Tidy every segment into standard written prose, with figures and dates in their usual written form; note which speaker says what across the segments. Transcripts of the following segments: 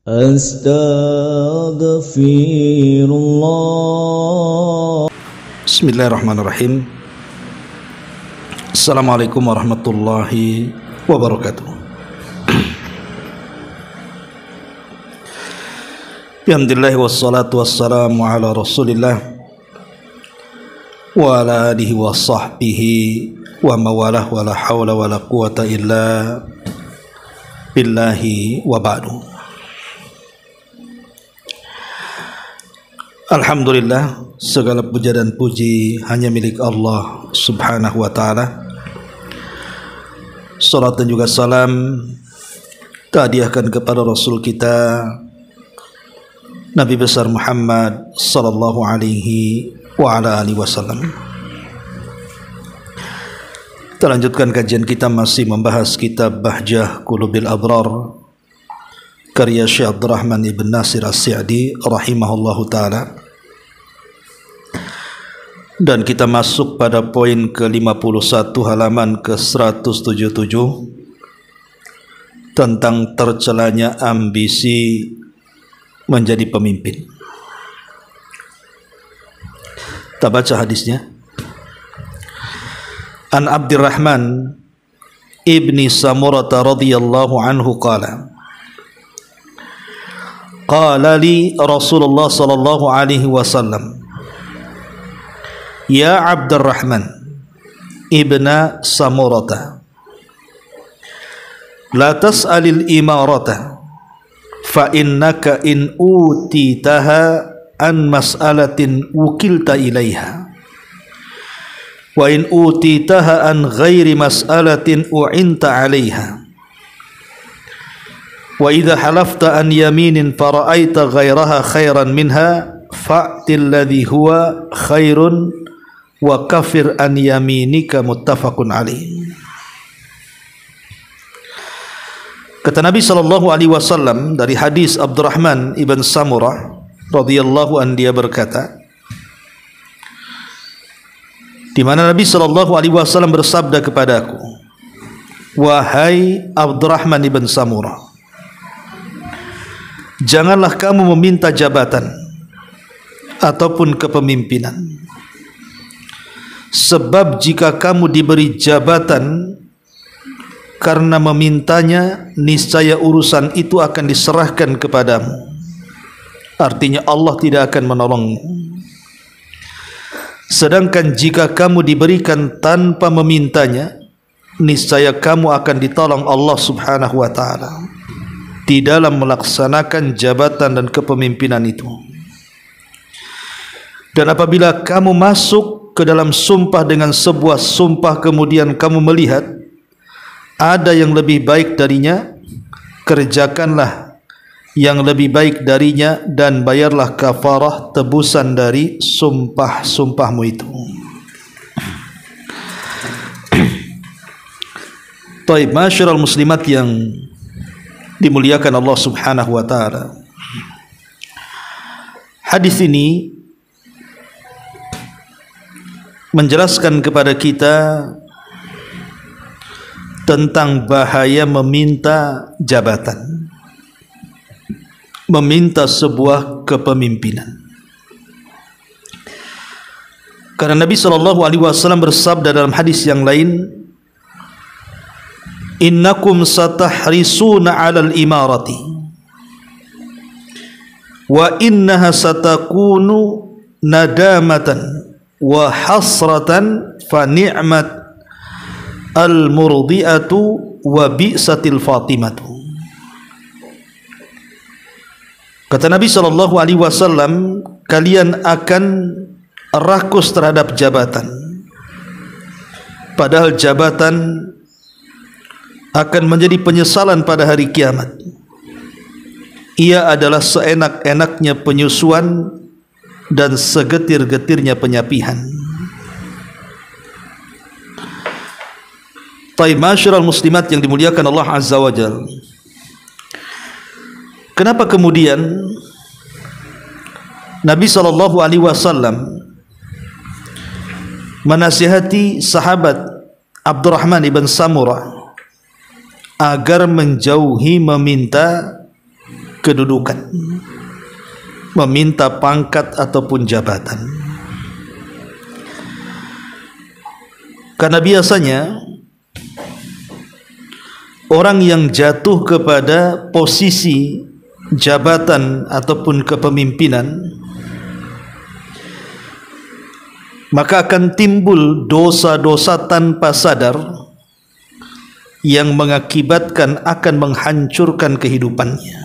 Speaker 1: Astaghfirullah.
Speaker 2: Bismillahirrahmanirrahim. Assalamualaikum warahmatullahi wabarakatuh. Alhamdulillah wassalatu wassalamu ala Rasulillah wa ala alihi wa sahbihi wa mawalah wa la hawla wa la quwata illa billahi wa ba'du. Alhamdulillah, segala puja dan puji hanya milik Allah subhanahu wa ta'ala. Salat dan juga salam terhadiahkan kepada Rasul kita Nabi besar Muhammad sallallahu alaihi wa ala alihi wasallam. Kita lanjutkan kajian kita, masih membahas kitab Bahjah Qulubil Abrar karya Syekh Abdurrahman ibn Nasir As-Sa'di rahimahullahu ta'ala. Dan kita masuk pada poin ke-51 halaman ke-177 tentang tercelanya ambisi menjadi pemimpin. Kita baca hadisnya. An Abdurrahman ibni Samurah radhiyallahu anhu qala qala li Rasulullah sallallahu alaihi wasallam, ya Abdurrahman ibna Samurah, la tas'alil imarata fa innaka in utitaha an mas'alatin wukilta ilaiha wa in utitaha an ghairi mas'alatin u'inta 'alaiha wa idha halafta an yaminin fara'aita ghairaha khairan minha fa'til ladhi huwa khairun wa kafir an yaminika. Muttafaqun alaih. Kata Nabi sallallahu alaihi wasallam dari hadis Abdurrahman ibn Samurah radhiyallahu an, dia berkata, di mana Nabi sallallahu alaihi wasallam bersabda kepadaku, wahai Abdurrahman ibn Samurah, janganlah kamu meminta jabatan ataupun kepemimpinan, sebab jika kamu diberi jabatan karena memintanya, niscaya urusan itu akan diserahkan kepadamu. Artinya Allah tidak akan menolongmu. Sedangkan jika kamu diberikan tanpa memintanya, niscaya kamu akan ditolong Allah subhanahu wa ta'ala di dalam melaksanakan jabatan dan kepemimpinan itu. Dan apabila kamu masuk ke dalam sumpah dengan sebuah sumpah, kemudian kamu melihat ada yang lebih baik darinya, kerjakanlah yang lebih baik darinya dan bayarlah kafarah, tebusan dari sumpah-sumpahmu itu. Taib, masyarul muslimat yang dimuliakan Allah subhanahu wa ta'ala, hadis ini menjelaskan kepada kita tentang bahaya meminta jabatan, meminta sebuah kepemimpinan. Karena Nabi sallallahu alaihi wasallam bersabda dalam hadis yang lain, innakum satahrisuna 'alal imarati wa innaha satakunu nadamatan wa hasratan fa ni'mat al-murdi'atu wa bi'satil fatimatu. Kata Nabi sallallahu alaihi wasallam, kalian akan rakus terhadap jabatan, padahal jabatan akan menjadi penyesalan pada hari kiamat. Ia adalah seenak-enaknya penyusuan dan segetir-getirnya penyapihan. Taib, masyarul muslimat yang dimuliakan Allah azza wa jalla, kenapa kemudian Nabi sallallahu alaihi wasallam menasihati sahabat Abdurrahman ibn Samurah agar menjauhi meminta kedudukan, meminta pangkat ataupun jabatan. Karena biasanya orang yang jatuh kepada posisi jabatan ataupun kepemimpinan, maka akan timbul dosa-dosa tanpa sadar yang mengakibatkan akan menghancurkan kehidupannya.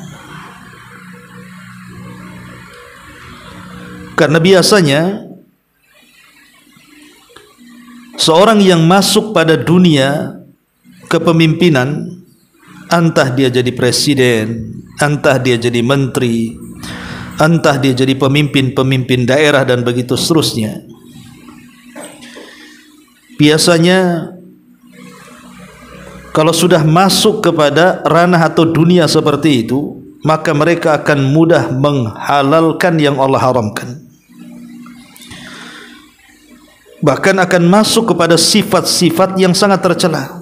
Speaker 2: Karena biasanya seorang yang masuk pada dunia kepemimpinan, entah dia jadi presiden, entah dia jadi menteri, entah dia jadi pemimpin daerah dan begitu seterusnya, biasanya kalau sudah masuk kepada ranah atau dunia seperti itu, maka mereka akan mudah menghalalkan yang Allah haramkan. Bahkan akan masuk kepada sifat-sifat yang sangat tercela.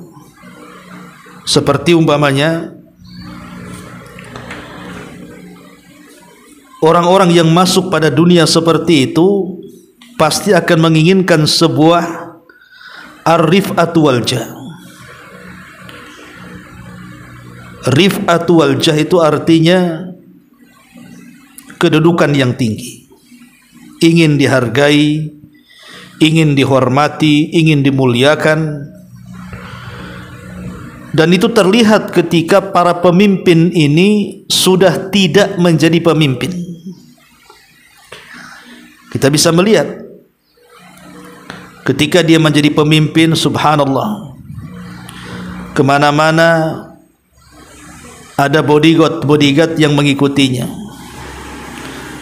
Speaker 2: Seperti umpamanya orang-orang yang masuk pada dunia seperti itu pasti akan menginginkan sebuah ar-rif'atu wal jah. Rif'atu wal jah itu artinya kedudukan yang tinggi, ingin dihargai, ingin dihormati, ingin dimuliakan. Dan itu terlihat ketika para pemimpin ini sudah tidak menjadi pemimpin. Kita bisa melihat ketika dia menjadi pemimpin, subhanallah, kemana-mana ada bodyguard yang mengikutinya,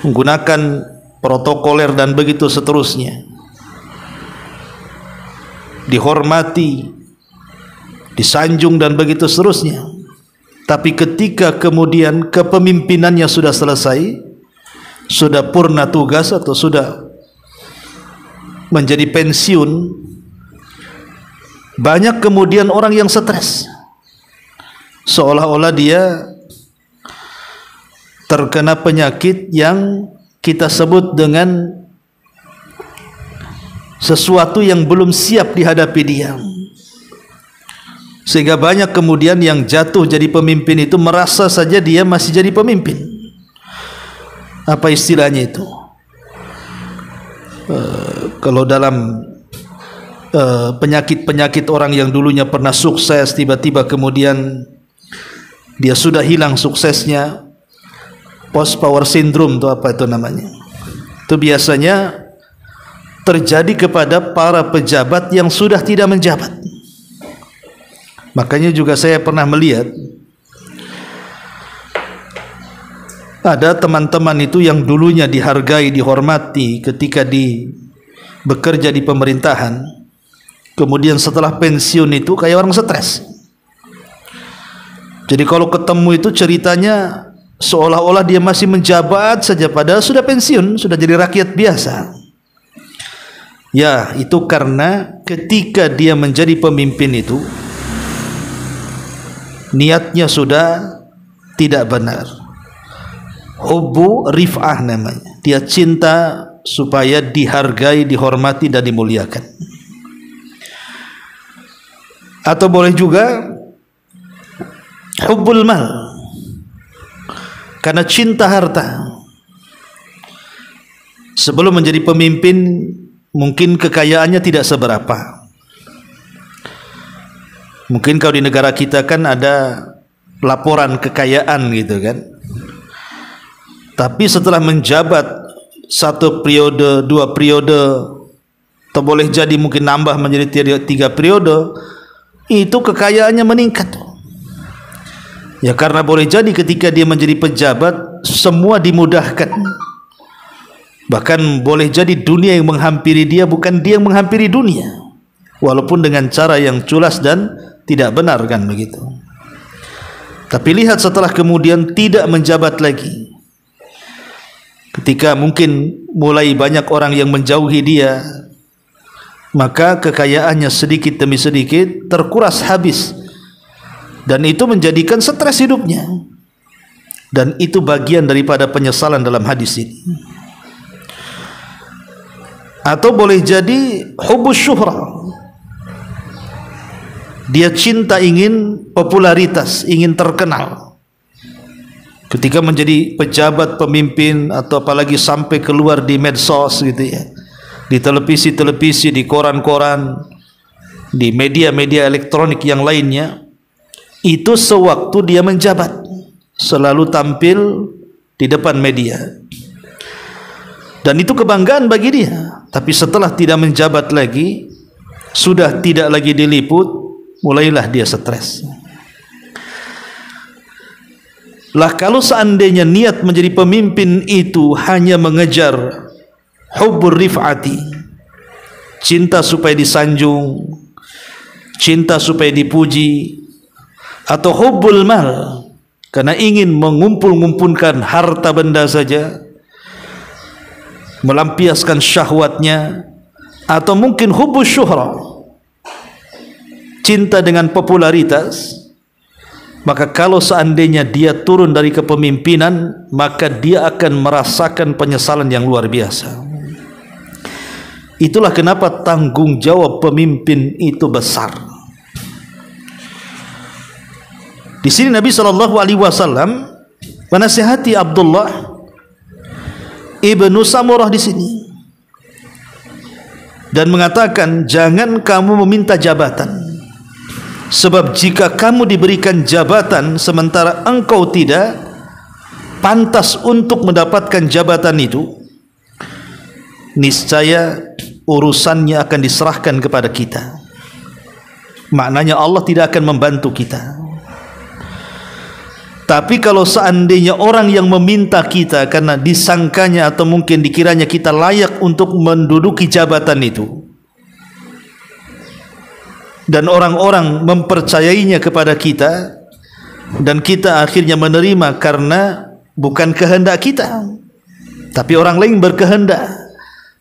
Speaker 2: menggunakan protokoler dan begitu seterusnya, dihormati, disanjung dan begitu seterusnya. Tapi ketika kemudian kepemimpinannya sudah selesai, sudah purna tugas atau sudah menjadi pensiun, banyak kemudian orang yang stres, seolah-olah dia terkena penyakit yang kita sebut dengan sesuatu yang belum siap dihadapi dia. Sehingga banyak kemudian yang jatuh jadi pemimpin itu merasa saja dia masih jadi pemimpin. Apa istilahnya itu? Kalau dalam penyakit-penyakit orang yang dulunya pernah sukses, tiba-tiba kemudian dia sudah hilang suksesnya, post power syndrome itu apa itu namanya? Itu biasanya terjadi kepada para pejabat yang sudah tidak menjabat. Makanya juga saya pernah melihat ada teman-teman itu yang dulunya dihargai, dihormati ketika bekerja di pemerintahan, kemudian setelah pensiun itu kayak orang stres. Jadi kalau ketemu itu ceritanya seolah-olah dia masih menjabat saja, padahal sudah pensiun, sudah jadi rakyat biasa. Ya, itu karena ketika dia menjadi pemimpin itu niatnya sudah tidak benar. Hubbu rif'ah namanya. Dia cinta supaya dihargai, dihormati dan dimuliakan. Atau boleh juga hubbul mal, karena cinta harta. Sebelum menjadi pemimpin mungkin kekayaannya tidak seberapa. Mungkin kalau di negara kita kan ada laporan kekayaan gitu kan. Tapi setelah menjabat 1 periode, 2 periode, atau boleh jadi mungkin nambah menjadi 3 periode, itu kekayaannya meningkat. Ya karena boleh jadi ketika dia menjadi pejabat semua dimudahkan. Bahkan boleh jadi dunia yang menghampiri dia, bukan dia yang menghampiri dunia, walaupun dengan cara yang culas dan tidak benar kan begitu. Tapi lihat setelah kemudian tidak menjabat lagi, ketika mungkin mulai banyak orang yang menjauhi dia, maka kekayaannya sedikit demi sedikit terkuras habis, dan itu menjadikan stres hidupnya. Dan itu bagian daripada penyesalan dalam hadis ini. Atau boleh jadi hubbus syuhrah, dia cinta ingin popularitas, ingin terkenal. Ketika menjadi pejabat, pemimpin, atau apalagi sampai keluar di medsos gitu ya, di televisi-televisi, di koran-koran, di media-media elektronik yang lainnya, itu sewaktu dia menjabat selalu tampil di depan media, dan itu kebanggaan bagi dia. Tapi setelah tidak menjabat lagi, sudah tidak lagi diliput, mulailah dia stres. Lah kalau seandainya niat menjadi pemimpin itu hanya mengejar hubbur rif'ati, cinta supaya disanjung, cinta supaya dipuji, atau hubbul mal, karena ingin mengumpul-ngumpulkan harta benda saja, melampiaskan syahwatnya, atau mungkin hubbus syuhrah, cinta dengan popularitas, maka kalau seandainya dia turun dari kepemimpinan, maka dia akan merasakan penyesalan yang luar biasa. Itulah kenapa tanggung jawab pemimpin itu besar. Di sini Nabi SAW menasihati Abdullah ibnu Samurah di sini dan mengatakan, jangan kamu meminta jabatan. Sebab jika kamu diberikan jabatan sementara engkau tidak pantas untuk mendapatkan jabatan itu, niscaya urusannya akan diserahkan kepada kita. Maknanya Allah tidak akan membantu kita. Tapi kalau seandainya orang yang meminta kita karena disangkanya atau mungkin dikiranya kita layak untuk menduduki jabatan itu, dan orang-orang mempercayainya kepada kita, dan kita akhirnya menerima karena bukan kehendak kita, tapi orang lain berkehendak,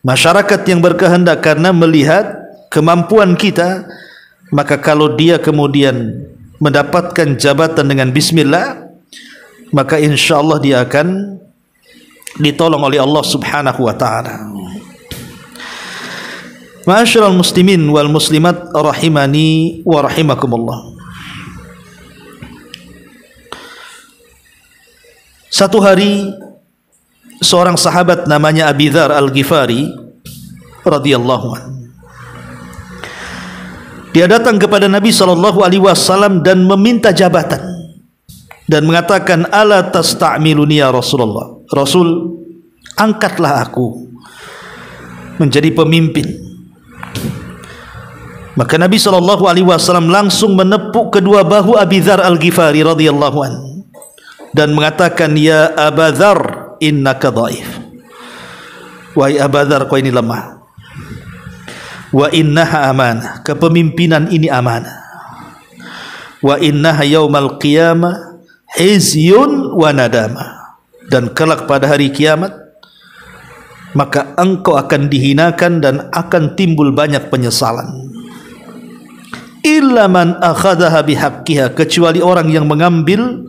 Speaker 2: masyarakat yang berkehendak karena melihat kemampuan kita, maka kalau dia kemudian mendapatkan jabatan dengan bismillah, maka insyaallah dia akan ditolong oleh Allah Subhanahu wa taala. Ma'asyiral muslimin wal muslimat rahimani wa rahimakumullah. Satu hari seorang sahabat namanya Abi Dzar Al-Ghifari radhiyallahu anhu, dia datang kepada Nabi SAW dan meminta jabatan dan mengatakan, ala tasta'miluni ya Rasulullah, Rasul, angkatlah aku menjadi pemimpin. Maka Nabi SAW langsung menepuk kedua bahu Abi Dzar Al-Ghifari radhiyallahu anhu dan mengatakan, ya Aba Dzar, innaka dhaif. Wahai Aba Dzar, kau ini lemah. Wa innaha amanah, kepemimpinan ini amanah. Wa innaha yaumal qiyamah hizyun wa nadamah, dan kelak pada hari kiamat maka engkau akan dihinakan dan akan timbul banyak penyesalan. Illa man akhadhaha bihaqqiha, kecuali orang yang mengambil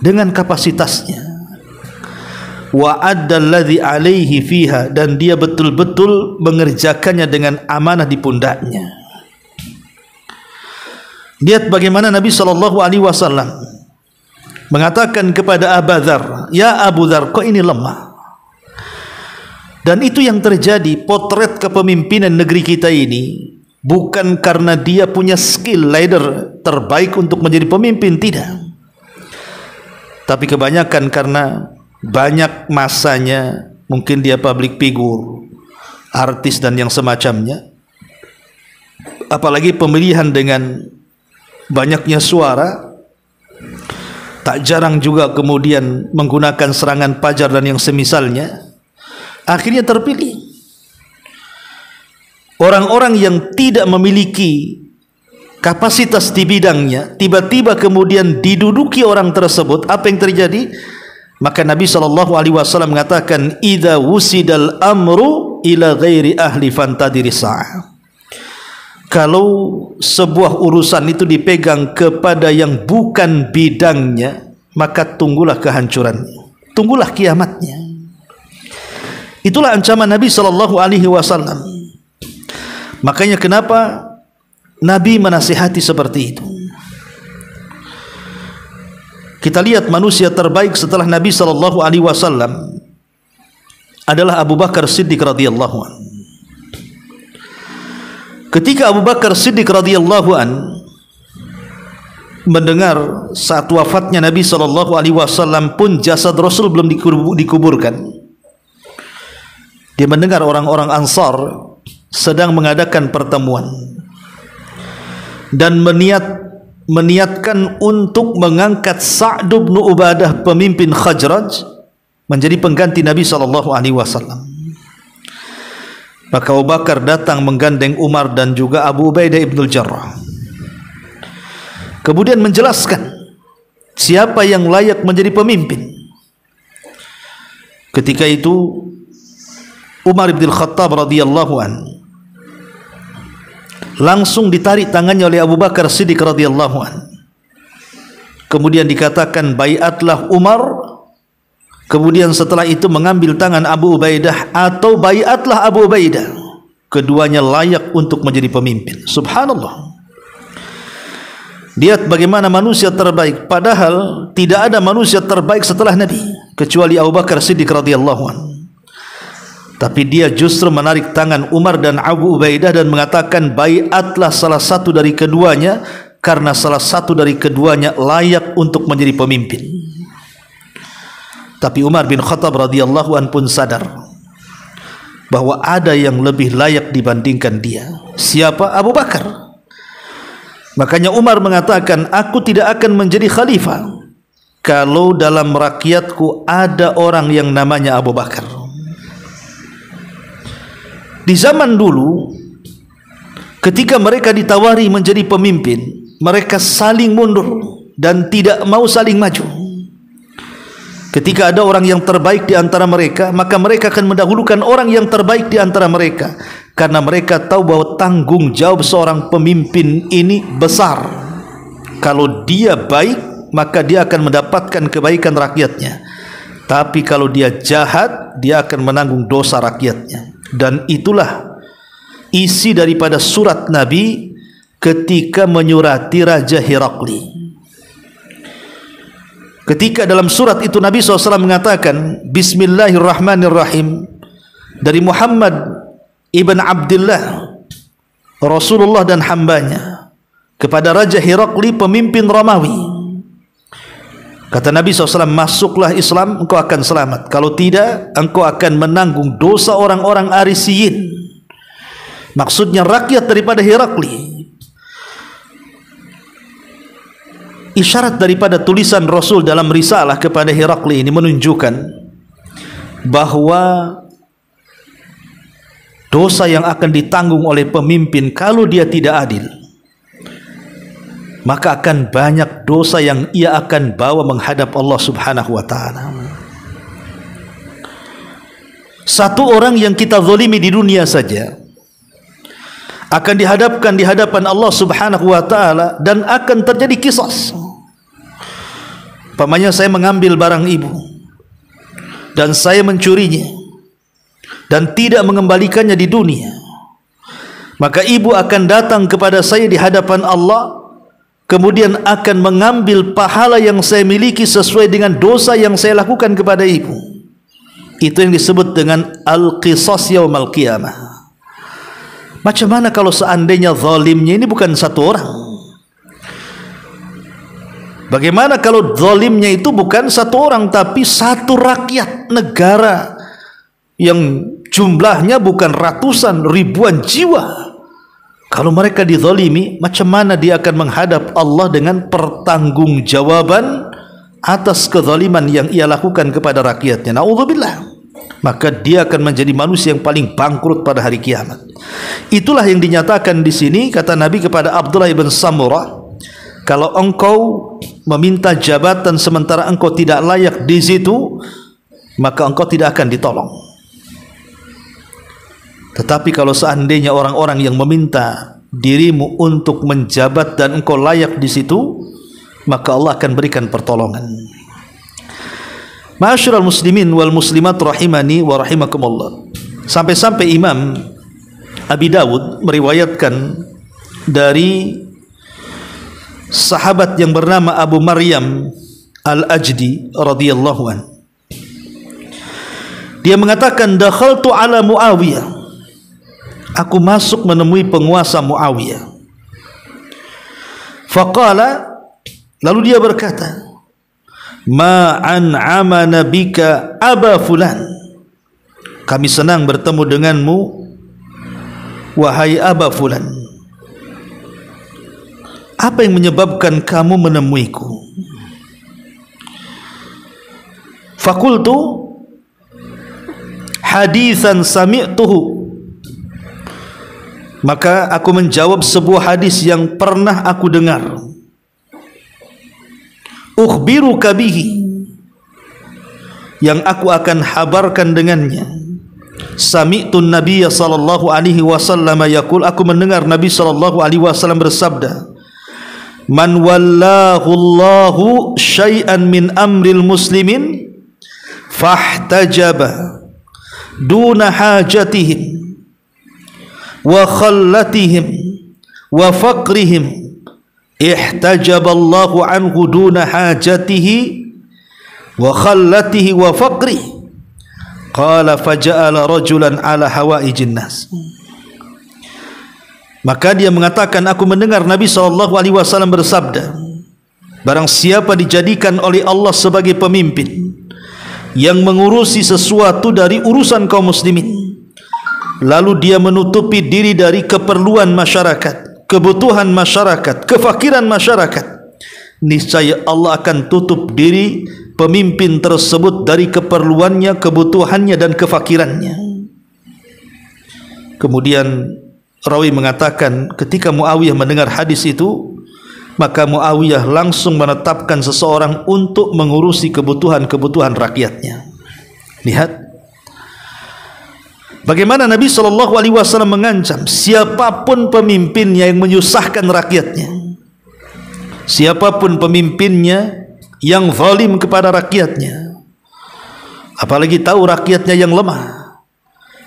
Speaker 2: dengan kapasitasnya. Wa addalladzi alaihi fiha, dan dia betul-betul mengerjakannya dengan amanah di pundaknya. Lihat bagaimana Nabi SAW mengatakan kepada Abu Dzar, ya Abu Dzar, kau ini lemah. Dan itu yang terjadi. Potret kepemimpinan negeri kita ini bukan karena dia punya skill leader terbaik untuk menjadi pemimpin, tidak, tapi kebanyakan karena banyak masanya, mungkin dia public figure, artis dan yang semacamnya, apalagi pemilihan dengan banyaknya suara, tak jarang juga kemudian menggunakan serangan pajar dan yang semisalnya, akhirnya terpilih. Orang-orang yang tidak memiliki kapasitas di bidangnya tiba-tiba kemudian diduduki orang tersebut, apa yang terjadi? Maka Nabi SAW mengatakan, idza wusidal amru ila ghairi ahli fantadiri sa'ah. Kalau sebuah urusan itu dipegang kepada yang bukan bidangnya, maka tunggulah kehancurannya, tunggulah kiamatnya. Itulah ancaman Nabi SAW. Makanya kenapa Nabi menasihati seperti itu. Kita lihat manusia terbaik setelah Nabi SAW adalah Abu Bakar Siddiq radhiyallahu anhu. Ketika Abu Bakar Siddiq radhiyallahu anhu mendengar saat wafatnya Nabi SAW pun jasad Rasul belum dikuburkan, dia mendengar orang-orang Ansar sedang mengadakan pertemuan dan meniatkan untuk mengangkat Sa'd bin Ubadah, pemimpin Khazraj, menjadi pengganti Nabi SAW. Maka Abu Bakar datang menggandeng Umar dan juga Abu Ubaidah ibn al-Jarrah, kemudian menjelaskan siapa yang layak menjadi pemimpin. Ketika itu Umar bin Khattab radhiyallahu anhu langsung ditarik tangannya oleh Abu Bakar Siddiq radhiyallahu anhu. Kemudian dikatakan baiatlah Umar. Kemudian setelah itu mengambil tangan Abu Ubaidah atau baiatlah Abu Ubaidah. Keduanya layak untuk menjadi pemimpin. Subhanallah. Lihat bagaimana manusia terbaik, padahal tidak ada manusia terbaik setelah Nabi kecuali Abu Bakar Siddiq radhiyallahu anhu. Tapi dia justru menarik tangan Umar dan Abu Ubaidah dan mengatakan baiatlah salah satu dari keduanya, karena salah satu dari keduanya layak untuk menjadi pemimpin. Tapi Umar bin Khattab radhiyallahu anhu pun sadar bahwa ada yang lebih layak dibandingkan dia. Siapa? Abu Bakar. Makanya Umar mengatakan, aku tidak akan menjadi khalifah kalau dalam rakyatku ada orang yang namanya Abu Bakar. Di zaman dulu, ketika mereka ditawari menjadi pemimpin, mereka saling mundur dan tidak mau saling maju. Ketika ada orang yang terbaik di antara mereka, maka mereka akan mendahulukan orang yang terbaik di antara mereka, karena mereka tahu bahwa tanggung jawab seorang pemimpin ini besar. Kalau dia baik, maka dia akan mendapatkan kebaikan rakyatnya. Tapi kalau dia jahat, dia akan menanggung dosa rakyatnya. Dan itulah isi daripada surat Nabi ketika menyurati Raja Herakli. Ketika dalam surat itu Nabi SAW mengatakan Bismillahirrahmanirrahim, dari Muhammad ibn Abdullah, Rasulullah dan hambanya, kepada Raja Herakli, pemimpin Romawi. Kata Nabi SAW, masuklah Islam, engkau akan selamat. Kalau tidak, engkau akan menanggung dosa orang-orang Arisiyin. Maksudnya rakyat daripada Herakli. Isyarat daripada tulisan Rasul dalam risalah kepada Herakli ini menunjukkan bahwa dosa yang akan ditanggung oleh pemimpin kalau dia tidak adil, maka akan banyak dosa yang ia akan bawa menghadap Allah Subhanahu wa ta'ala. Satu orang yang kita zalimi di dunia saja akan dihadapkan di hadapan Allah Subhanahu wa ta'ala dan akan terjadi qisas. Umpamanya saya mengambil barang ibu dan saya mencurinya dan tidak mengembalikannya di dunia, maka ibu akan datang kepada saya di hadapan Allah, kemudian akan mengambil pahala yang saya miliki sesuai dengan dosa yang saya lakukan kepada ibu. Itu yang disebut dengan al-qisas yaumal qiyamah. Macam mana kalau seandainya zalimnya ini bukan satu orang? Bagaimana kalau zalimnya itu bukan satu orang, tapi satu rakyat negara yang jumlahnya bukan ratusan, ribuan jiwa? Kalau mereka dizalimi, macam mana dia akan menghadap Allah dengan pertanggungjawaban atas kezaliman yang ia lakukan kepada rakyatnya? Na'udzubillah. Maka dia akan menjadi manusia yang paling bangkrut pada hari kiamat. Itulah yang dinyatakan di sini, kata Nabi kepada Abdullah ibn Samurah, kalau engkau meminta jabatan sementara engkau tidak layak di situ, maka engkau tidak akan ditolong. Tetapi kalau seandainya orang-orang yang meminta dirimu untuk menjabat dan engkau layak di situ, maka Allah akan berikan pertolongan. Ma'asyiral muslimin wal muslimat rahimani wa rahimakumullah. Sampai-sampai Imam Abi Dawud meriwayatkan dari sahabat yang bernama Abu Maryam Al-Ajdi radhiyallahu an. Dia mengatakan, dakhaltu ala Muawiyah. Aku masuk menemui penguasa Muawiyah. Faqala, lalu dia berkata, ma an'ama nabika aba fulan. Kami senang bertemu denganmu wahai Aba Fulan. Apa yang menyebabkan kamu menemuiku? Fakultu haditsan sami'tuhu. Maka aku menjawab sebuah hadis yang pernah aku dengar. Ukhbiruka bihi, yang aku akan habarkan dengannya. Sami'tun Nabiy sallallahu alaihi wasallam yaqul, aku mendengar Nabi sallallahu alaihi wasallam bersabda, man wallahu Allahu syai'an min amril muslimin fahtajaba duna hajatihim wa khallatihim wa faqrihim ihtajaballahu anhu duna hajatihi wa khallatihi wa faqrihi. Qala faja'ala rajulan ala hawaijin nas. Maka dia mengatakan, aku mendengar Nabi SAW bersabda, barang siapa dijadikan oleh Allah sebagai pemimpin yang mengurusi sesuatu dari urusan kaum muslimin, lalu dia menutupi diri dari keperluan masyarakat, kebutuhan masyarakat, kefakiran masyarakat, niscaya Allah akan tutup diri pemimpin tersebut dari keperluannya, kebutuhannya dan kefakirannya. Kemudian rawi mengatakan, ketika Muawiyah mendengar hadis itu, maka Muawiyah langsung menetapkan seseorang untuk mengurusi kebutuhan-kebutuhan rakyatnya. Lihat bagaimana Nabi SAW mengancam siapapun pemimpinnya yang menyusahkan rakyatnya, siapapun pemimpinnya yang zalim kepada rakyatnya, apalagi tahu rakyatnya yang lemah,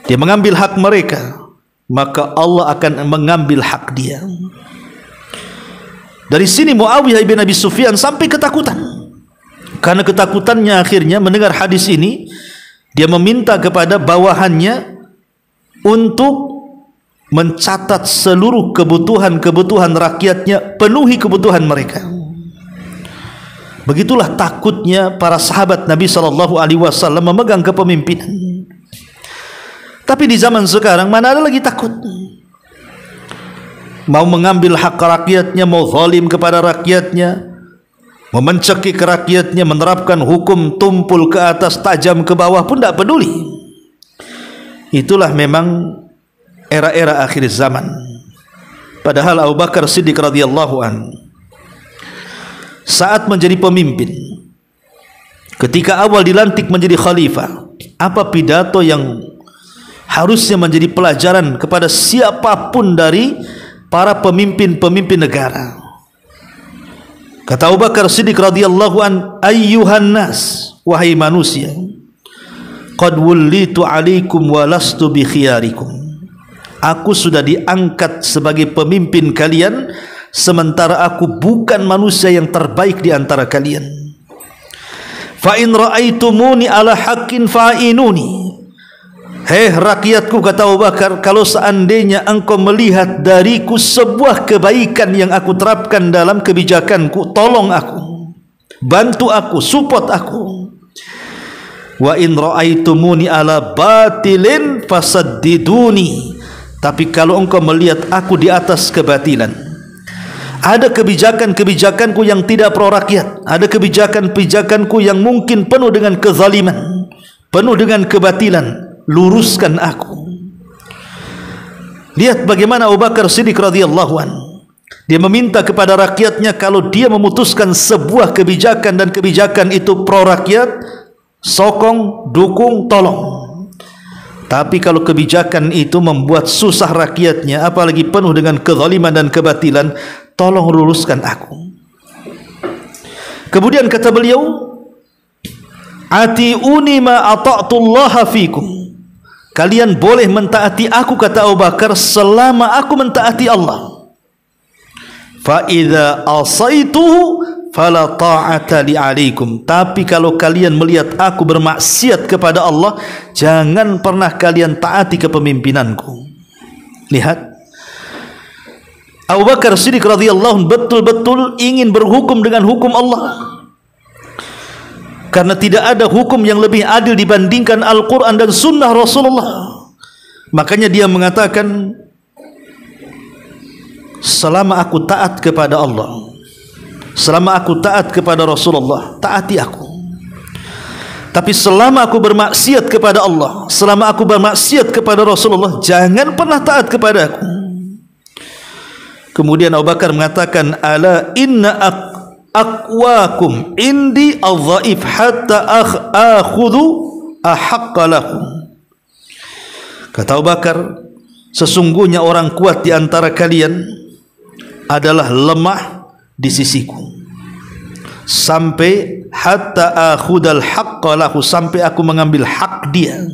Speaker 2: dia mengambil hak mereka, maka Allah akan mengambil hak dia. Dari sini Muawiyah bin Abi Sufyan sampai ketakutan. Karena ketakutannya akhirnya mendengar hadis ini, dia meminta kepada bawahannya untuk mencatat seluruh kebutuhan-kebutuhan rakyatnya, penuhi kebutuhan mereka. Begitulah takutnya para sahabat Nabi SAW memegang kepemimpinan. Tapi di zaman sekarang mana ada lagi takut? Mau mengambil hak rakyatnya, mau zalim kepada rakyatnya, memencekik rakyatnya, menerapkan hukum tumpul ke atas, tajam ke bawah pun tidak peduli. Itulah memang era-era akhir zaman. Padahal Abu Bakar Siddiq radhiyallahu anhu saat menjadi pemimpin, ketika awal dilantik menjadi khalifah, apa pidato yang harusnya menjadi pelajaran kepada siapapun dari para pemimpin-pemimpin negara? Kata Abu Bakar Siddiq radhiyallahu an, ayyuhan nas, wahai manusia, qad wullitu alaikum wa lastu bi khiyarikum. Aku sudah diangkat sebagai pemimpin kalian, sementara aku bukan manusia yang terbaik di antara kalian. Fa in ra'aitumuni ala haqqin fa'inuni. Hei rakyatku, kata Abu Bakar, kalau seandainya engkau melihat dariku sebuah kebaikan yang aku terapkan dalam kebijakanku, tolong aku, bantu aku, support aku. Wa in ra'aitumuni ala batilin fasaddiduni. Tapi kalau engkau melihat aku di atas kebatilan, ada kebijakan-kebijakanku yang tidak pro rakyat, ada kebijakan-kebijakanku yang mungkin penuh dengan kezaliman, penuh dengan kebatilan, luruskan aku. Lihat bagaimana Abu Bakar Siddiq radhiyallahu anhu, dia meminta kepada rakyatnya, kalau dia memutuskan sebuah kebijakan dan kebijakan itu pro rakyat, sokong, dukung, tolong. Tapi kalau kebijakan itu membuat susah rakyatnya, apalagi penuh dengan kezaliman dan kebatilan, tolong luruskan aku. Kemudian kata beliau, atiuni ma ata'tullaha fikum. Kalian boleh mentaati aku, kata Abu Bakar, selama aku mentaati Allah. Fa idza asaituhu fala ta'ata li alaikum. Tapi kalau kalian melihat aku bermaksiat kepada Allah, jangan pernah kalian taati kepemimpinanku. Lihat, Abu Bakar Siddiq radhiyallahu anhu betul-betul ingin berhukum dengan hukum Allah, karena tidak ada hukum yang lebih adil dibandingkan Al-Quran dan Sunnah Rasulullah. Makanya dia mengatakan, selama aku taat kepada Allah, selama aku taat kepada Rasulullah, taati aku. Tapi selama aku bermaksiat kepada Allah, selama aku bermaksiat kepada Rasulullah, jangan pernah taat kepada aku. Kemudian Abu Bakar mengatakan, ala inna aqwakum indi adh-dhaif hatta akhudhu ahaqqa lakum. Kata Abu Bakar, sesungguhnya orang kuat di antara kalian adalah lemah di sisiku, sampai hatta akhudhal haqqa lahu, sampai aku mengambil hak dia.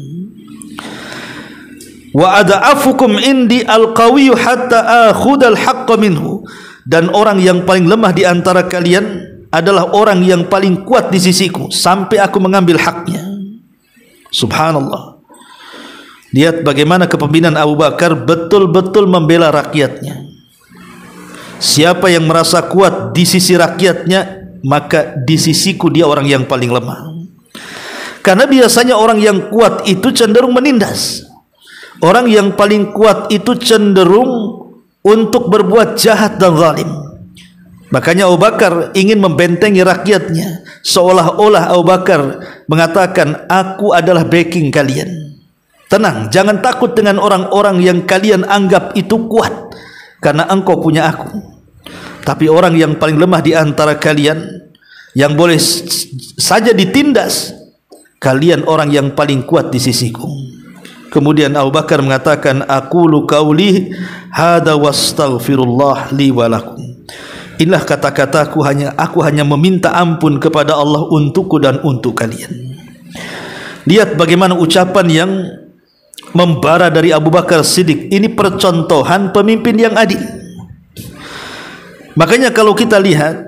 Speaker 2: Wa ada'afukum indi al-qawiyyu hatta akhudhal haqqa minhu. Dan orang yang paling lemah di antara kalian adalah orang yang paling kuat di sisiku, sampai aku mengambil haknya. Subhanallah. Lihat bagaimana kepemimpinan Abu Bakar, betul-betul membela rakyatnya. Siapa yang merasa kuat di sisi rakyatnya, maka di sisiku dia orang yang paling lemah. Karena biasanya orang yang kuat itu cenderung menindas. Orang yang paling kuat itu cenderung untuk berbuat jahat dan zalim. Makanya Abu Bakar ingin membentengi rakyatnya, seolah-olah Abu Bakar mengatakan, aku adalah backing kalian. Tenang, jangan takut dengan orang-orang yang kalian anggap itu kuat, karena engkau punya aku. Tapi orang yang paling lemah di antara kalian, yang boleh saja ditindas, kalian orang yang paling kuat di sisiku. Kemudian Abu Bakar mengatakan, aqulu qauli hada wastaghfirullah li wa lakum. Inilah kata-kataku, aku hanya meminta ampun kepada Allah untukku dan untuk kalian. Lihat bagaimana ucapan yang membara dari Abu Bakar Siddiq. Ini percontohan pemimpin yang adil. Makanya kalau kita lihat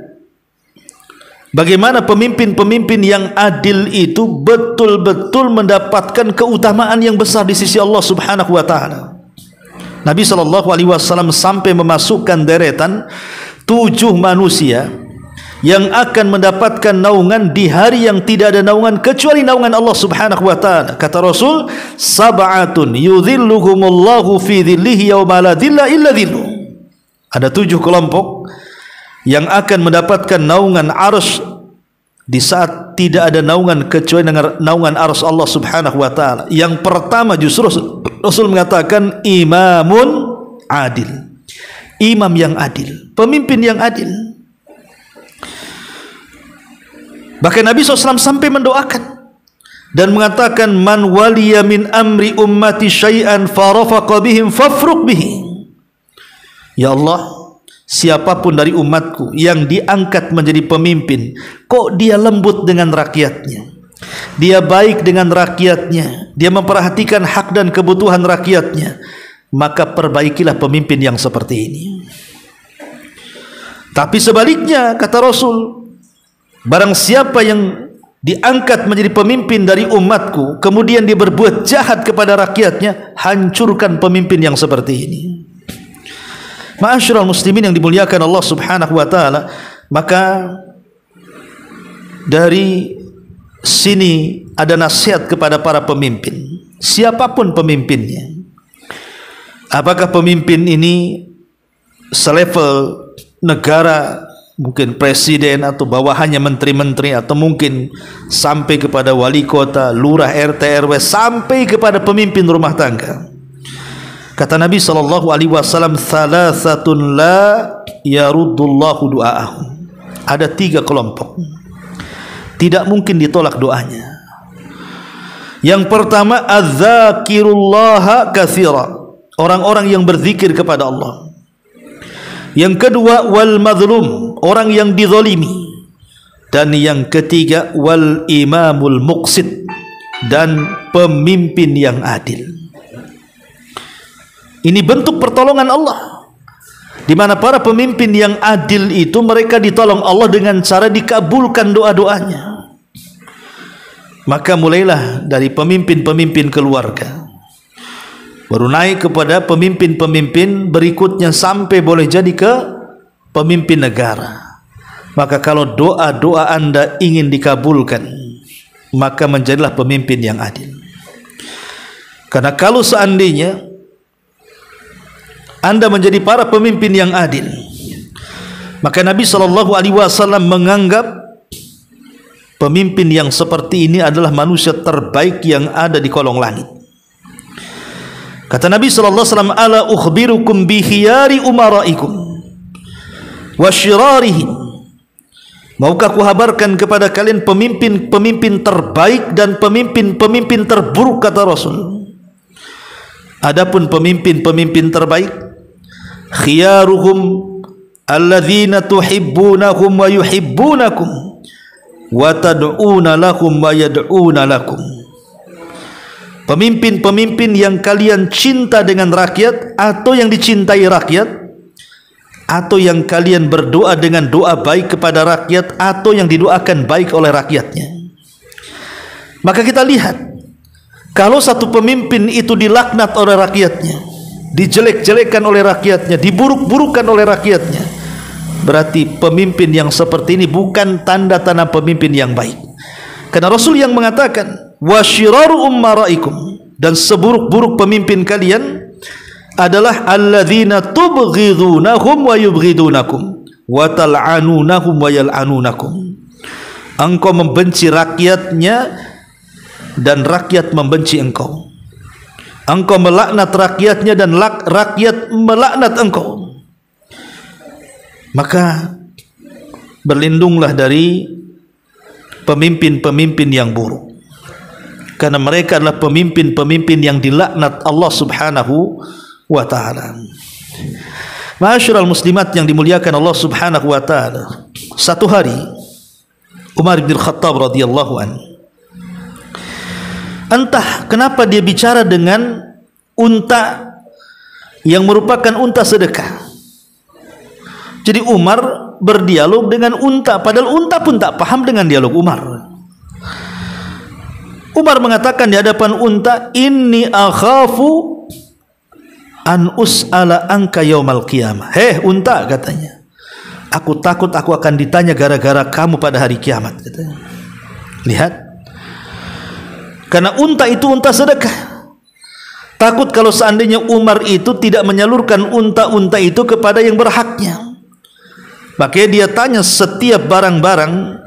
Speaker 2: bagaimana pemimpin-pemimpin yang adil itu betul-betul mendapatkan keutamaan yang besar di sisi Allah Subhanahu wa taala. Nabi SAW sampai memasukkan deretan 7 manusia yang akan mendapatkan naungan di hari yang tidak ada naungan kecuali naungan Allah Subhanahu wa taala. Kata Rasul, sab'atun yudhilluhumullahu fi dhillihi yawma la dhilla illa dhilluh. Ada 7 kelompok yang akan mendapatkan naungan arsy di saat tidak ada naungan kecuali dengan naungan arsy Allah Subhanahu wa taala. Yang pertama justru Rasul mengatakan imamun adil. Imam yang adil, pemimpin yang adil. Bahkan Nabi SAW sampai mendoakan dan mengatakan, man waliya min amri ummati syai'an farafaqa bihim fafruq bihi. Ya Allah, siapapun dari umatku yang diangkat menjadi pemimpin, kok dia lembut dengan rakyatnya, dia baik dengan rakyatnya, dia memperhatikan hak dan kebutuhan rakyatnya, maka perbaikilah pemimpin yang seperti ini. Tapi sebaliknya, kata Rasul, barang siapa yang diangkat menjadi pemimpin dari umatku kemudian dia berbuat jahat kepada rakyatnya, hancurkan pemimpin yang seperti ini. Ma'asyiral muslimin yang dimuliakan Allah Subhanahu wa taala, maka dari sini ada nasihat kepada para pemimpin, siapapun pemimpinnya. Apakah pemimpin ini selevel negara, mungkin presiden atau bawahannya menteri-menteri, atau mungkin sampai kepada wali kota, lurah, RT, RW, sampai kepada pemimpin rumah tangga. Kata Nabi SAW, thalathatun la yaruddullahu du'a'ahum. Ada 3 kelompok, tidak mungkin ditolak doanya. Yang pertama, adz-dzakirullaha katsira, orang-orang yang berzikir kepada Allah. Yang kedua, wal mazlum, orang yang dizalimi. Dan yang ketiga, wal imamul muqsid, dan pemimpin yang adil. Ini bentuk pertolongan Allah, di mana para pemimpin yang adil itu mereka ditolong Allah dengan cara dikabulkan doa-doanya. Maka mulailah dari pemimpin-pemimpin keluarga, baru naik kepada pemimpin-pemimpin berikutnya sampai boleh jadi ke pemimpin negara. Maka kalau doa-doa Anda ingin dikabulkan, maka menjadilah pemimpin yang adil. Karena kalau seandainya Anda menjadi para pemimpin yang adil, maka Nabi SAW menganggap pemimpin yang seperti ini adalah manusia terbaik yang ada di kolong langit. Kata Nabi SAW, ala ukhbirukum bihiyari umaraikum wa syirarihim. Maukah aku kabarkan kepada kalian pemimpin-pemimpin terbaik dan pemimpin-pemimpin terburuk, kata Rasul. Adapun pemimpin-pemimpin terbaik, khiyaruhum alladzina tuhibbunahum wa yuhibbunakum wa tad'una lahum wa yad'una lakum. Pemimpin-pemimpin yang kalian cinta dengan rakyat atau yang dicintai rakyat, atau yang kalian berdoa dengan doa baik kepada rakyat atau yang didoakan baik oleh rakyatnya. Maka kita lihat, kalau satu pemimpin itu dilaknat oleh rakyatnya, dijelek-jelekan oleh rakyatnya, diburuk-burukan oleh rakyatnya, berarti pemimpin yang seperti ini bukan tanda-tanda pemimpin yang baik. Karena Rasul yang mengatakan, wa syiraru ummaraikum, dan seburuk-buruk pemimpin kalian adalah alladzina tubghidunahum wa yubghidunakum wa tal'anunahum wa yal'anunakum. Engkau membenci rakyatnya dan rakyat membenci engkau. Engkau melaknat rakyatnya dan rakyat melaknat engkau. Maka berlindunglah dari pemimpin-pemimpin yang buruk, karena mereka adalah pemimpin-pemimpin yang dilaknat Allah Subhanahu wa ta'ala. Ma'asyiral muslimat yang dimuliakan Allah Subhanahu wa ta'ala, satu hari Umar bin Khattab radhiyallahu anhu, entah kenapa dia bicara dengan unta yang merupakan unta sedekah. Jadi Umar berdialog dengan unta, padahal unta pun tak paham dengan dialog Umar. Umar mengatakan di hadapan unta, inni akhafu an us'ala anka yaumal qiyamah. Heh unta, katanya, aku takut aku akan ditanya gara-gara kamu pada hari kiamat, katanya. Lihat, karena unta itu unta sedekah. Takut kalau seandainya Umar itu tidak menyalurkan unta-unta itu kepada yang berhaknya, maka dia tanya setiap barang-barang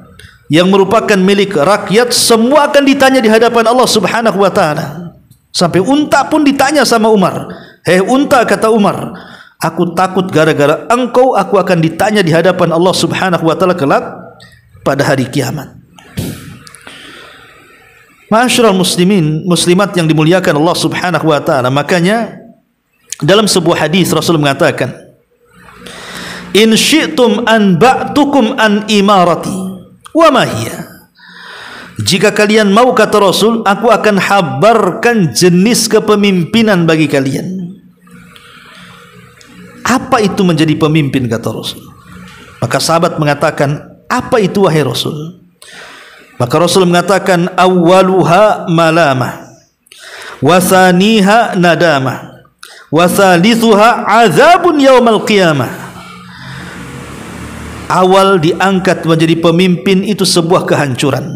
Speaker 2: yang merupakan milik rakyat, semua akan ditanya di hadapan Allah Subhanahu wa ta'ala. Sampai unta pun ditanya sama Umar. Hei unta, kata Umar, aku takut gara-gara engkau aku akan ditanya di hadapan Allah Subhanahu wa ta'ala kelak pada hari kiamat. Ma'asyiral muslimin muslimat yang dimuliakan Allah Subhanahu wa ta'ala, makanya dalam sebuah hadis Rasul mengatakan, in syi'tum an ba'tukum an imarati wa ma hiya. Jika kalian mau, kata Rasul, aku akan habarkan jenis kepemimpinan bagi kalian. Apa itu menjadi pemimpin, kata Rasul? Maka sahabat mengatakan, apa itu wahai Rasul? Maka Rasul mengatakan, awwaluha malamah, wa thaniha nadamah, wa thalithuha azabun yaumal qiyamah. Awal diangkat menjadi pemimpin itu sebuah kehancuran.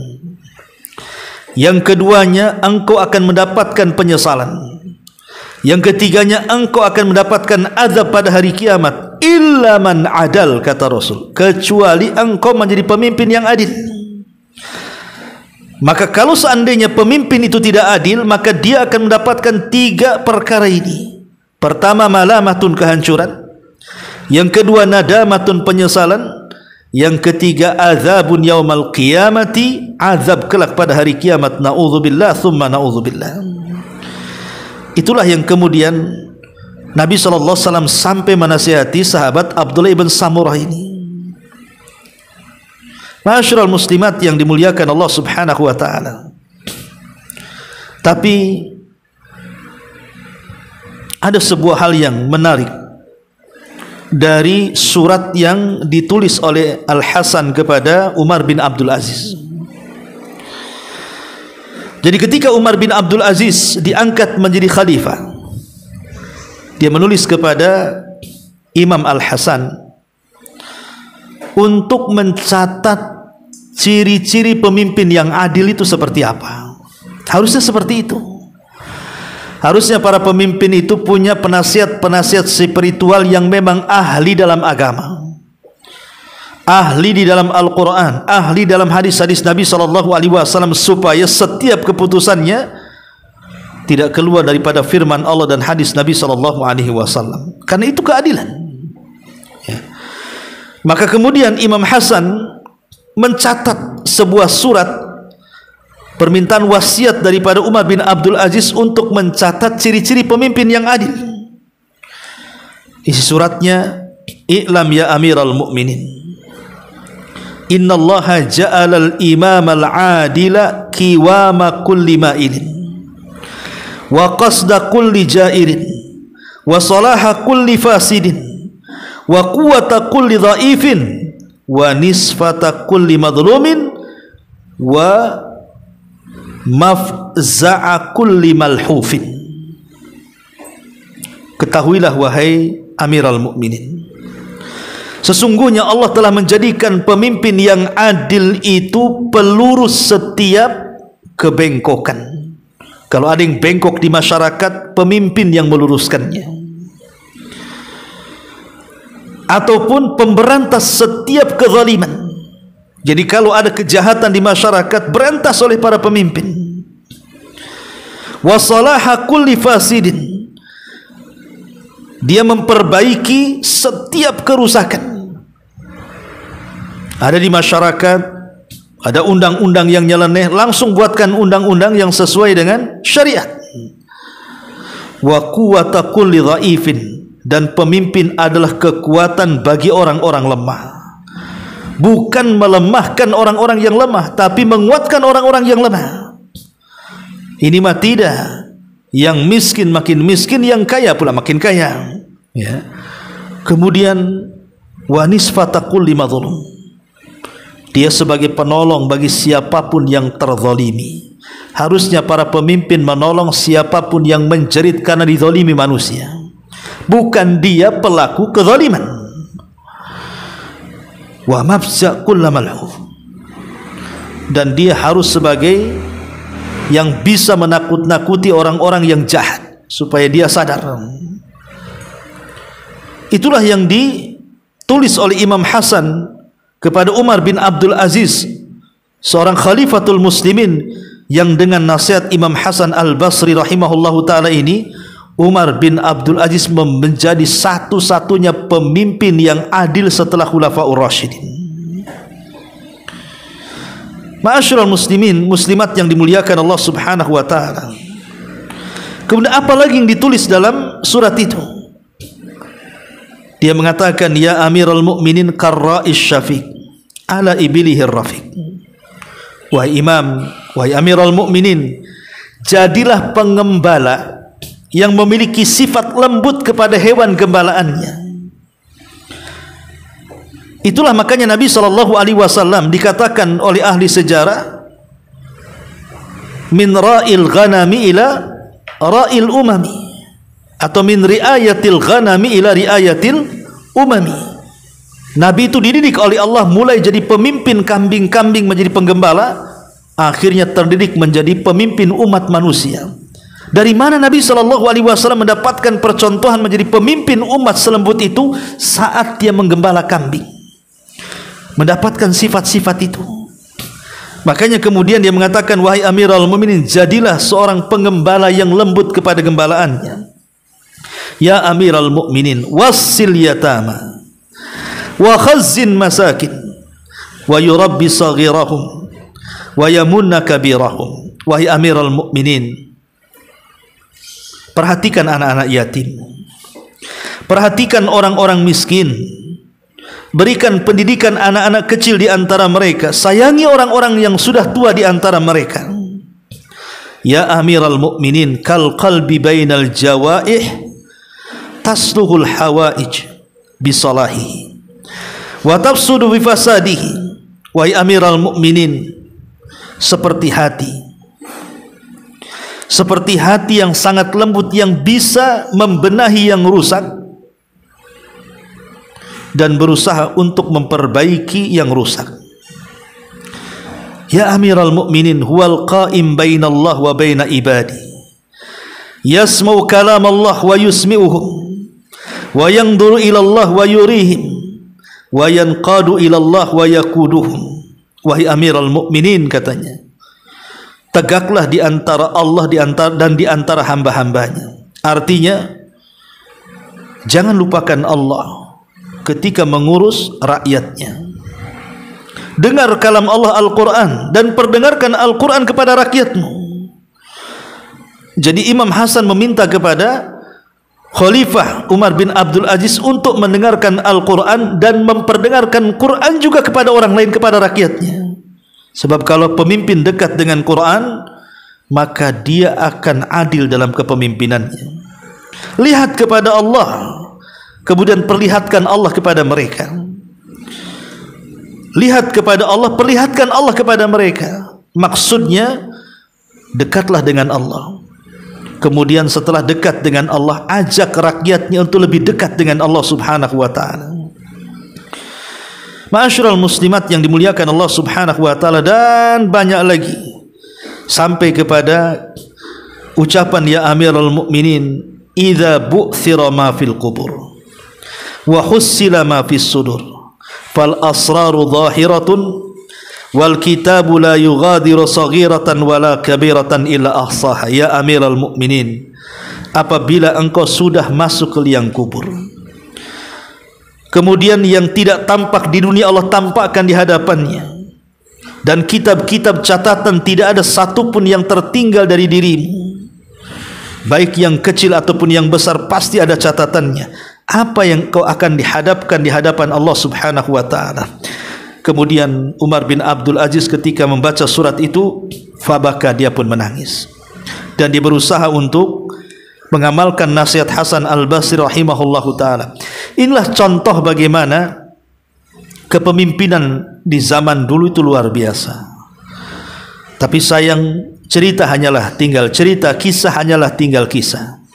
Speaker 2: Yang keduanya, engkau akan mendapatkan penyesalan. Yang ketiganya, engkau akan mendapatkan azab pada hari kiamat. Illa man adal, kata Rasul, kecuali engkau menjadi pemimpin yang adil. Maka kalau seandainya pemimpin itu tidak adil, maka dia akan mendapatkan tiga perkara ini. Pertama, malamatun, kehancuran. Yang kedua, nadamatun, penyesalan. Yang ketiga, azabun yaumal qiyamati, azab kelak pada hari kiamat. Na'udzubillah thumma na'udzubillah. Itulah yang kemudian Nabi SAW sampai menasihati sahabat Abdullah ibn Samurah ini. Ma'asyiral muslimat yang dimuliakan Allah Subhanahu wa taala. Tapi ada sebuah hal yang menarik dari surat yang ditulis oleh Al-Hasan kepada Umar bin Abdul Aziz. Jadi ketika Umar bin Abdul Aziz diangkat menjadi khalifah, dia menulis kepada Imam Al-Hasan untuk mencatat ciri-ciri pemimpin yang adil itu seperti apa. Harusnya seperti itu. Harusnya para pemimpin itu punya penasihat-penasihat spiritual yang memang ahli dalam agama, ahli di dalam Al-Quran, ahli dalam hadis-hadis Nabi SAW, supaya setiap keputusannya tidak keluar daripada firman Allah dan hadis Nabi SAW. Karena itu keadilan. Ya. Maka kemudian Imam Hasan mencatat sebuah surat permintaan wasiat daripada Umar bin Abdul Aziz untuk mencatat ciri-ciri pemimpin yang adil. Isi suratnya, "I'lam ya Amiral Mu'minin, innallaha ja'alal imam al-adila kiwama kulli ma'ilin wa qasda kulli ja'irin wa salaha kulli fasidin wa quwwata kulli dha'ifin wa nisfata kulli madhlumin wa mafza'a kulli malhufin." Ketahuilah wahai Amiral Mukminin, sesungguhnya Allah telah menjadikan pemimpin yang adil itu pelurus setiap kebengkokan. Kalau ada yang bengkok di masyarakat, pemimpin yang meluruskannya. Ataupun pemberantas setiap kezaliman. Jadi kalau ada kejahatan di masyarakat, berantas oleh para pemimpin. Wasalaha kulli fasidin, dia memperbaiki setiap kerusakan. Ada di masyarakat, ada undang-undang yang nyeleneh, langsung buatkan undang-undang yang sesuai dengan syariat. Wa quwwata kulli dhaifin, dan pemimpin adalah kekuatan bagi orang-orang lemah. Bukan melemahkan orang-orang yang lemah, tapi menguatkan orang-orang yang lemah. Ini mah tidak. Yang miskin makin miskin, yang kaya pula makin kaya. Ya. Kemudian wa nisfata kulli madhlum, dia sebagai penolong bagi siapapun yang terzalimi. Harusnya para pemimpin menolong siapapun yang menjerit karena dizalimi manusia, bukan dia pelaku kezaliman. Wa mafza' kulla malhuf, dan dia harus sebagai yang bisa menakut-nakuti orang-orang yang jahat supaya dia sadar. Itulah yang ditulis oleh Imam Hasan kepada Umar bin Abdul Aziz, seorang khalifatul muslimin, yang dengan nasihat Imam Hasan al-Basri rahimahullahu ta'ala ini, Umar bin Abdul Aziz menjadi satu-satunya pemimpin yang adil setelah Khulafaur Rasyidin. Ma'asyiral muslimin, muslimat yang dimuliakan Allah Subhanahu wa taala. Kemudian apa lagi yang ditulis dalam surat itu? Dia mengatakan, ya Amirul Mukminin karra'is syafiq ala ibilihir rafiq. Wahai imam, wahai Amirul Mukminin, jadilah pengembala yang memiliki sifat lembut kepada hewan gembalaannya. Itulah makanya Nabi SAW dikatakan oleh ahli sejarah, min ra'il ghanami ila ra'il umami, atau min riayatil ghanami ila riayatil umami. Nabi itu dididik oleh Allah mulai jadi pemimpin kambing-kambing menjadi penggembala, akhirnya terdidik menjadi pemimpin umat manusia. Dari mana Nabi SAW mendapatkan percontohan menjadi pemimpin umat selembut itu? Saat dia menggembala kambing, mendapatkan sifat-sifat itu. Makanya kemudian dia mengatakan, wahai Amirul Mukminin, jadilah seorang penggembala yang lembut kepada gembalaannya. Ya Amirul Mukminin, wassil yatama wa khazzin masakin wa yurabbi saghirahum wa yamunna kabirahum. Wahai Amirul Mukminin, perhatikan anak-anak yatim, perhatikan orang-orang miskin, berikan pendidikan anak-anak kecil di antara mereka, sayangi orang-orang yang sudah tua di antara mereka. Ya Amiral Mukminin, kal qalbi bainal jawaih tasluhul hawaij bisalahihi wa tafsudu bifasadihi. Wahai Amiral Mukminin, seperti hati yang sangat lembut yang bisa membenahi yang rusak dan berusaha untuk memperbaiki yang rusak. Ya Amiral Mukminin, huwal qaim bainallah wa baina ibadi, yasma'u kalam Allah wa yusmi'uhum, wa yanzuru ila Allah wa yurihim, wa yanqadu ila Allah wa yakuduhum. Wahai Amiral Mukminin, katanya, tegaklah di antara Allah dan di antara hamba-hambanya. Artinya, jangan lupakan Allah ketika mengurus rakyatnya. Dengar kalam Allah Al-Quran dan perdengarkan Al-Quran kepada rakyatmu. Jadi Imam Hasan meminta kepada Khalifah Umar bin Abdul Aziz untuk mendengarkan Al-Quran dan memperdengarkan Quran juga kepada orang lain, kepada rakyatnya. Sebab kalau pemimpin dekat dengan Quran, maka dia akan adil dalam kepemimpinannya. Lihat kepada Allah, kemudian perlihatkan Allah kepada mereka. Lihat kepada Allah, perlihatkan Allah kepada mereka. Maksudnya, dekatlah dengan Allah. Kemudian setelah dekat dengan Allah, ajak rakyatnya untuk lebih dekat dengan Allah Subhanahu wa ta'ala. Ma'asyiral muslimat yang dimuliakan Allah Subhanahu wa ta'ala, dan banyak lagi, sampai kepada ucapan ya Amirul Mukminin, idza bu'thira ma fil qubur wa hussila ma fis sudur fal asraru zahiratun wal kitabu la yughadiru saghiratan wala kabiratan illa ahsaha. Ya Amiral Mukminin, apabila engkau sudah masuk ke liang kubur, kemudian yang tidak tampak di dunia Allah tampakkan di hadapannya, dan kitab-kitab catatan tidak ada satupun yang tertinggal dari dirimu, baik yang kecil ataupun yang besar, pasti ada catatannya. Apa yang kau akan dihadapkan di hadapan Allah Subhanahu wa ta'ala. Kemudian Umar bin Abdul Aziz ketika membaca surat itu, fabaka, dia pun menangis. Dan dia berusaha untuk mengamalkan nasihat Hasan Al-Basri rahimahullahu ta'ala. Inilah contoh bagaimana kepemimpinan di zaman dulu itu luar biasa. Tapi sayang, cerita hanyalah tinggal cerita, kisah hanyalah tinggal kisah.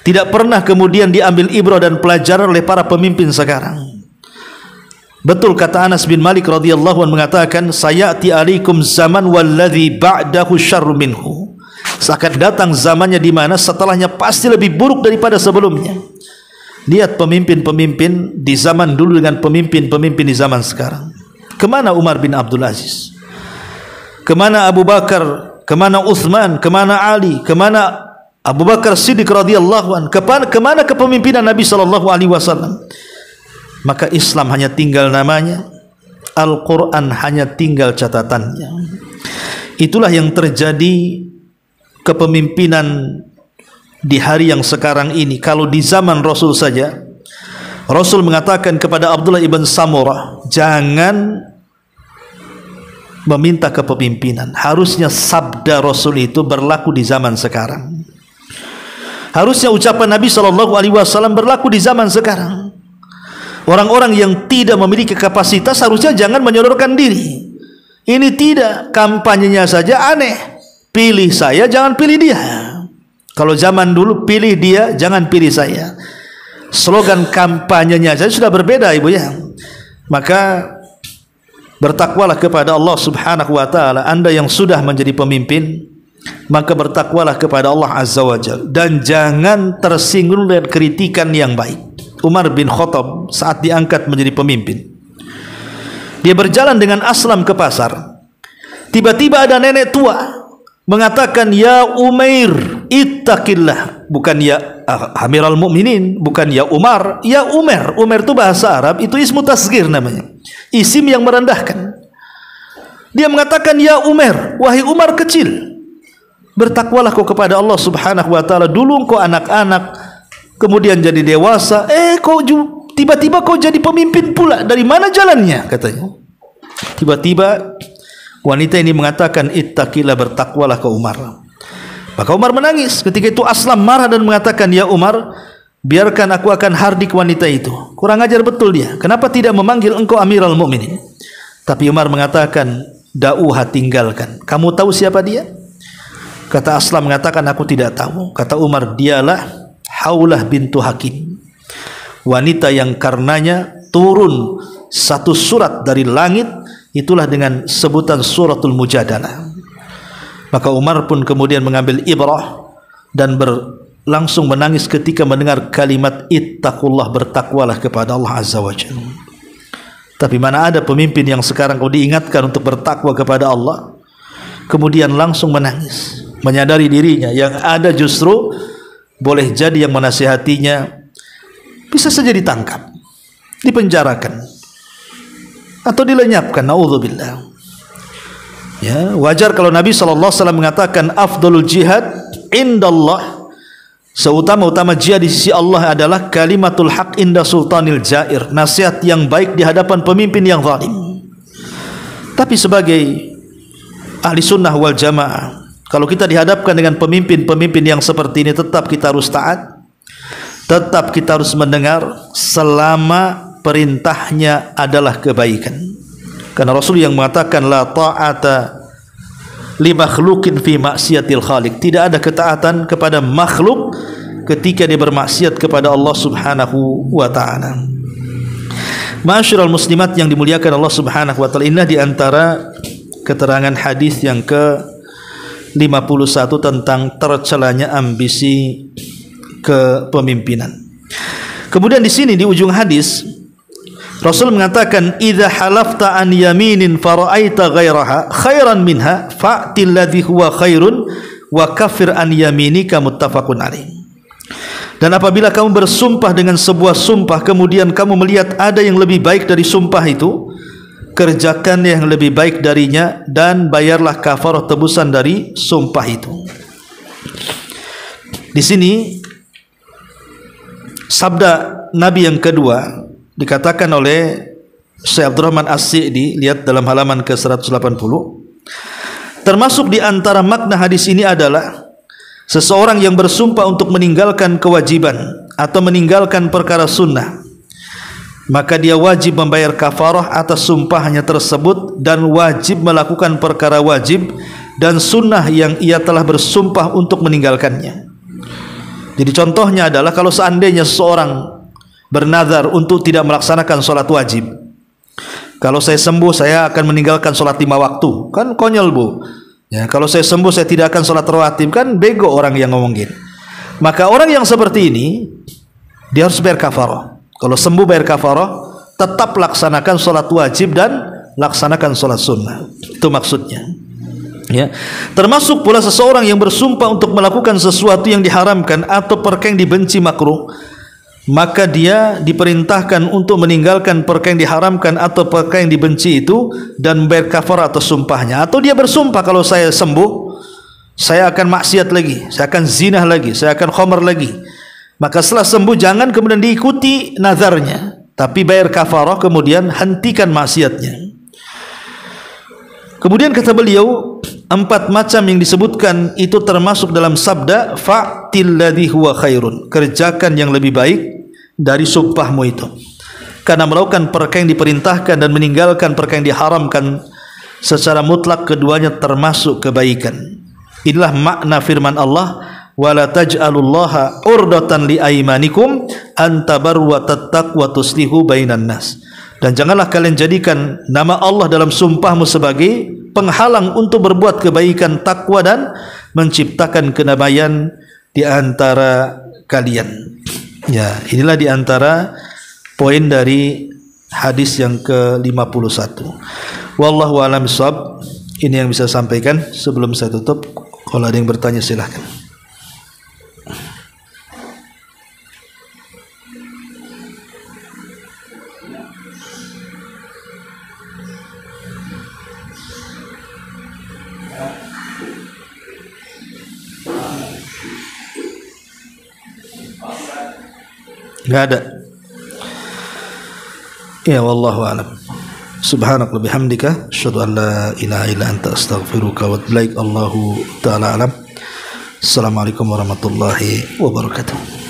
Speaker 2: Tidak pernah kemudian diambil ibrah dan pelajaran oleh para pemimpin sekarang. Betul kata Anas bin Malik radhiyallahu anhu mengatakan, sayati alaikum zaman walladhi ba'dahu syarru minhu. Akan datang zamannya di mana setelahnya pasti lebih buruk daripada sebelumnya. Lihat pemimpin-pemimpin di zaman dulu dengan pemimpin-pemimpin di zaman sekarang. Kemana Umar bin Abdul Aziz? Kemana Abu Bakar? Kemana Uthman? Kemana Ali? Kemana Abu Bakar Siddiq radhiyallahu anhu? Kemana kepemimpinan Nabi sallallahu alaihi wasallam? Maka Islam hanya tinggal namanya, Al-Quran hanya tinggal catatannya. Itulah yang terjadi kepemimpinan di hari yang sekarang ini. Kalau di zaman Rasul saja, Rasul mengatakan kepada Abdullah ibn Samurah, jangan meminta kepemimpinan. Harusnya sabda Rasul itu berlaku di zaman sekarang. Harusnya ucapan Nabi SAW berlaku di zaman sekarang. Orang-orang yang tidak memiliki kapasitas harusnya jangan menyodorkan diri. Ini tidak, kampanyenya saja aneh. Pilih saya, jangan pilih dia. Kalau zaman dulu pilih dia, jangan pilih saya. Slogan kampanyenya saja sudah berbeda, ibu ya. Maka bertakwalah kepada Allah Subhanahu wa ta'ala. Anda yang sudah menjadi pemimpin, maka bertakwalah kepada Allah Azza wa Jalla, dan jangan tersinggung dengan kritikan yang baik. Umar bin Khattab saat diangkat menjadi pemimpin, dia berjalan dengan Aslam ke pasar. Tiba-tiba ada nenek tua mengatakan, ya Umair ittaqillah. Bukan ya Amiral Mukminin, bukan ya Umar, ya Umar. Umar itu bahasa Arab, itu ismu tasghir namanya, isim yang merendahkan. Dia mengatakan, ya Umar, wahai Umar kecil, bertakwalah kau kepada Allah Subhanahu wa ta'ala. Dulu kau anak-anak, kemudian jadi dewasa, kau tiba-tiba kau jadi pemimpin pula, dari mana jalannya?" katanya. Tiba-tiba wanita ini mengatakan, "Ittaqillah, bertakwalah kau Umar." Maka Umar menangis. Ketika itu Aslam marah dan mengatakan, "Ya Umar, biarkan aku akan hardik wanita itu. Kurang ajar betul dia. Kenapa tidak memanggil engkau Amirul Mukminin?" Tapi Umar mengatakan, "Da'uha, tinggalkan. Kamu tahu siapa dia?" Kata Aslam mengatakan, "Aku tidak tahu." Kata Umar, "Dialah Haulah bintu Hakim, wanita yang karenanya turun satu surat dari langit, itulah dengan sebutan suratul Mujadalah." Maka Umar pun kemudian mengambil ibrah dan langsung menangis ketika mendengar kalimat ittaqullah, bertakwalah kepada Allah Azza wa Jalla. Tapi mana ada pemimpin yang sekarang kau diingatkan untuk bertakwa kepada Allah kemudian langsung menangis, menyadari dirinya yang ada justru boleh jadi yang menasihatinya bisa saja ditangkap, dipenjarakan, atau dilenyapkan. Naudzubillah. Ya, wajar kalau Nabi SAW mengatakan afdalul jihad indallah, seutama-utama jihad di sisi Allah adalah kalimatul haq inda sultanil jair, nasihat yang baik di hadapan pemimpin yang zalim. Tapi sebagai ahli sunnah wal jamaah, kalau kita dihadapkan dengan pemimpin-pemimpin yang seperti ini, tetap kita harus taat, tetap kita harus mendengar selama perintahnya adalah kebaikan. Karena Rasul yang mengatakan la ta'ata li makhluqin fi maksiatil khaliq, tidak ada ketaatan kepada makhluk ketika dia bermaksiat kepada Allah Subhanahu wa taala. Ma'asyiral muslimat yang dimuliakan Allah Subhanahu wa taala, ini di antara keterangan hadis yang ke-51 tentang tercelanya ambisi kepemimpinan. Kemudian di sini di ujung hadis Rasul mengatakan, "Idza halafta an yaminin fara'aita ghairaha khairan minha fa'til ladzi huwa khairun wa kafir an yaminika." Muttafaqun alaih. Dan apabila kamu bersumpah dengan sebuah sumpah kemudian kamu melihat ada yang lebih baik dari sumpah itu, kerjakan yang lebih baik darinya dan bayarlah kafarah tebusan dari sumpah itu. Di sini sabda Nabi yang kedua dikatakan oleh Syekh Abdurrahman As-Sa'di, lihat dalam halaman ke-180. Termasuk di antara makna hadis ini adalah seseorang yang bersumpah untuk meninggalkan kewajiban atau meninggalkan perkara sunnah, maka dia wajib membayar kafarah atas sumpahnya tersebut dan wajib melakukan perkara wajib dan sunnah yang ia telah bersumpah untuk meninggalkannya. Jadi contohnya adalah kalau seandainya seseorang bernazar untuk tidak melaksanakan sholat wajib, kalau saya sembuh saya akan meninggalkan sholat 5 waktu, kan konyol bu. Ya, kalau saya sembuh saya tidak akan sholat rawatib, kan bego orang yang ngomongin. Maka orang yang seperti ini dia harus bayar kafarah. Kalau sembuh bayar kafarah, tetap laksanakan sholat wajib dan laksanakan sholat sunnah. Itu maksudnya. Ya. Termasuk pula seseorang yang bersumpah untuk melakukan sesuatu yang diharamkan atau perkara yang dibenci makruh, maka dia diperintahkan untuk meninggalkan perkara yang diharamkan atau perkara yang dibenci itu dan bayar kafarah atas sumpahnya. Atau dia bersumpah, kalau saya sembuh saya akan maksiat lagi, saya akan zina lagi, saya akan khamar lagi. Maka setelah sembuh jangan kemudian diikuti nazarnya, tapi bayar kafarah kemudian hentikan maksiatnya. Kemudian kata beliau, 4 macam yang disebutkan itu termasuk dalam sabda fa'til ladzi huwa khairun, kerjakan yang lebih baik dari sumpahmu itu. Karena melakukan perkara yang diperintahkan dan meninggalkan perkara yang diharamkan secara mutlak keduanya termasuk kebaikan. Inilah makna firman Allah, wala taj'alullaha urdatan li aymanikum an tabarru wa tattaqu wa tuslihu bainan nas. Dan janganlah kalian jadikan nama Allah dalam sumpahmu sebagai penghalang untuk berbuat kebaikan, takwa dan menciptakan kedamaian di antara kalian. Ya, inilah di antara poin dari hadis yang ke-51. Wallahu a'lam bishawab. Ini yang bisa saya sampaikan sebelum saya tutup. Kalau ada yang bertanya silahkan. Enggak ada. Ya wallahu a'lam. Subhanaka wa bihamdika asyhadu an la ilaha illa anta astaghfiruka wa atubu ilaik. Allahu ta'ala alam. Assalamualaikum warahmatullahi wabarakatuh.